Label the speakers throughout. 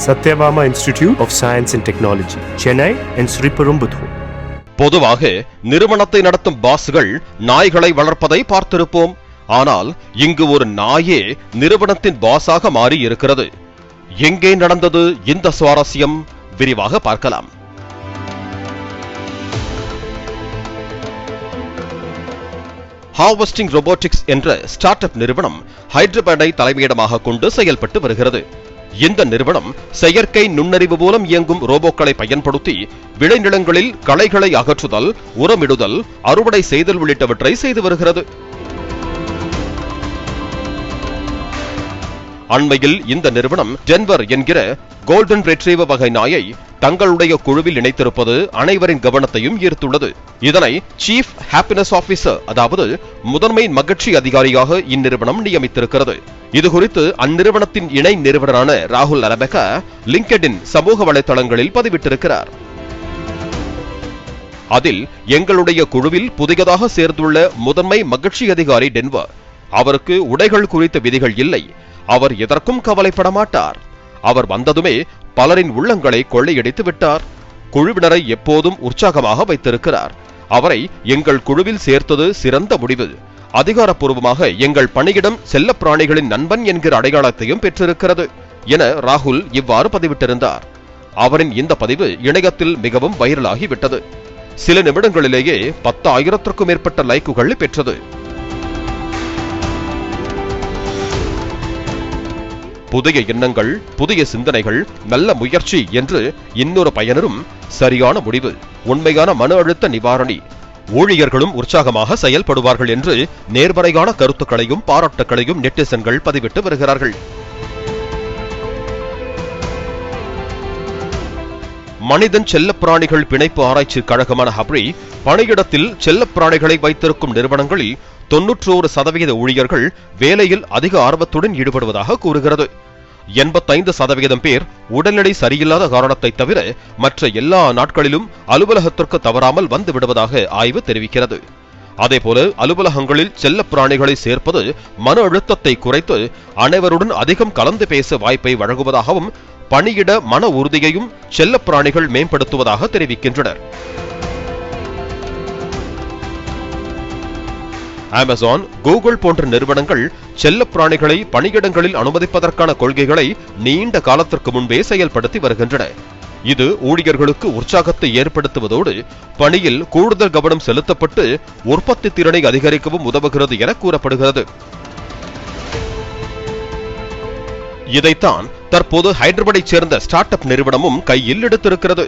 Speaker 1: Satyabama Institute of Science and Technology, Chennai and Sriperumbudur.
Speaker 2: பொதுவாக நிறுவனத்தை நடத்தும் பாஸ்கள் நாய்களை வளர்ப்பதை பார்த்திருப்போம். ஆனால் இங்கு ஒரு நாயே நிறுவனத்தின் பாஸாக மாறி இருக்கிறது. எங்கே நடந்தது இந்த சுவாரஸ்யம்? விரிவாக பார்க்கலாம். ஹார்வெஸ்டிங் ரோபோட்டிக்ஸ் என்ற ஸ்டார்ட் அப் நிறுவனம் ஹைதராபாத்தை தலைமையிடமாக கொண்டு செயல்பட்டு வருகிறது. இந்த நிறுவனம் செயற்கை நுண்ணறிவு மூலம் இயங்கும் ரோபோக்களை பயன்படுத்தி விளைநிலங்களில் களைகளை அகற்றுதல், உரமிடுதல், அறுவடை செய்தல் உள்ளிட்டவற்றை செய்து வருகிறது. அண்மையில் இந்த நிறுவனம் டென்வர் என்கிற கோல்டன் ரெட்ரீவர் வகை நாயை தங்களுடைய குழுவில் இணைத்திருப்பது அனைவரின் கவனத்தையும் ஈர்த்துள்ளது. இதனை சீஃப் ஹாப்பினஸ் ஆபீசர், அதாவது முதன்மை மகிழ்ச்சி அதிகாரியாக இந்நிறுவனம் நியமித்திருக்கிறது. இதுகுறித்து அந்நிறுவனத்தின் இணை நிறுவனரான ராகுல் அரபெகா லிங்கடின் சமூக வலைதளங்களில் பதிவிட்டிருக்கிறார். அதில், எங்களுடைய குழுவில் புதியதாக சேர்ந்துள்ள முதன்மை மகிழ்ச்சி அதிகாரி டென்வர். அவருக்கு உடைகள் குறித்த விதிகள் இல்லை. அவர் எதற்கும் கவலைப்பட மாட்டார். அவர் வந்ததுமே பலரின் உள்ளங்களை கொள்ளையடித்து விட்டார். குழுவினரை எப்போதும் உற்சாகமாக வைத்திருக்கிறார். அவரை எங்கள் குழுவில் சேர்த்தது சிறந்த முடிவு. அதிகாரப்பூர்வமாக எங்கள் பணியிடம் செல்ல பிராணிகளின் நண்பன் என்கிற அடையாளத்தையும் பெற்றிருக்கிறது என ராகுல் இவ்வாறு பதிவிட்டிருந்தார். அவரின் இந்த பதிவு இணையத்தில் மிகவும் வைரலாகிவிட்டது. சில நிமிடங்களிலேயே 10,000க்கும் மேற்பட்ட லைக்குகள் பெற்றது. புதிய எண்ணங்கள், புதிய சிந்தனைகள், நல்ல முயற்சி என்று இன்னொரு பயனரும் சரியான முடிவு, உண்மையான மன அழுத்த நிவாரணி, ஊழியர்களும் உற்சாகமாக செயல்படுவார்கள் என்று நேர்மறையான கருத்துக்களையும் பாராட்டுக்களையும் நெட்டிசன்கள் பதிவிட்டு வருகிறார்கள். மனிதன் செல்லப்பிராணிகள் பிணைப்பு ஆராய்ச்சி கழகமான ஹப்ரி பணியிடத்தில் செல்லப்பிராணிகளை வைத்திருக்கும் நிறுவனங்களில் 91% ஊழியர்கள் வேலையில் அதிக ஆர்வத்துடன் ஈடுபடுவதாக கூறுகிறது. 85% பேர் உடல்நிலை சரியில்லாத காரணத்தை தவிர மற்ற எல்லா நாட்களிலும் அலுவலகத்திற்கு தவறாமல் வந்து விடுவதாக ஆய்வு தெரிவிக்கிறது. அதேபோல அலுவலகங்களில் செல்ல பிராணிகளை சேர்ப்பது மன அழுத்தத்தை குறைத்து அனைவருடன் அதிகம் கலந்து பேச வாய்ப்பை வழங்குவதாகவும் பணியிட மன உறுதியையும் செல்ல பிராணிகள் மேம்படுத்துவதாக தெரிவிக்கின்றனர். அமேசான், கூகுள் போன்ற நிறுவனங்கள் செல்ல பிராணிகளை பணியிடங்களில் அனுமதிப்பதற்கான கொள்கைகளை நீண்ட காலத்திற்கு முன்பே செயல்படுத்தி வருகின்றன. இது ஊழியர்களுக்கு உற்சாகத்தை ஏற்படுத்துவதோடு பணியில் கூடுதல் கவனம் செலுத்தப்பட்டு உற்பத்தி திறனை அதிகரிக்கவும் உதவுகிறது என கூறப்படுகிறது. இதைத்தான் தற்போது ஹைதராபாத்தைச் சேர்ந்த ஸ்டார்ட் அப் நிறுவனமும் கையில் எடுத்திருக்கிறது.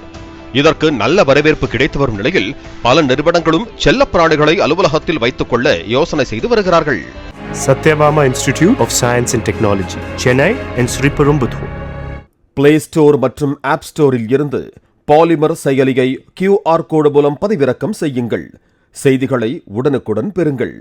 Speaker 2: இதற்கு நல்ல வரவேற்பு கிடைத்து வரும் நிலையில் பல நிறுவனங்களும் செல்ல பிராணிகளை அலுவலகத்தில் வைத்துக் கொள்ள யோசனை செய்து வருகிறார்கள்.
Speaker 1: Satyabama Institute of Science and Technology, Chennai and Sriperumbudur.
Speaker 3: Play store மற்றும் ஆப் ஸ்டோரில் இருந்து பாலிமர் செயலியை QR கோடு மூலம் பதிவிறக்கம் செய்யுங்கள். செய்திகளை உடனுக்குடன் பெறுங்கள்.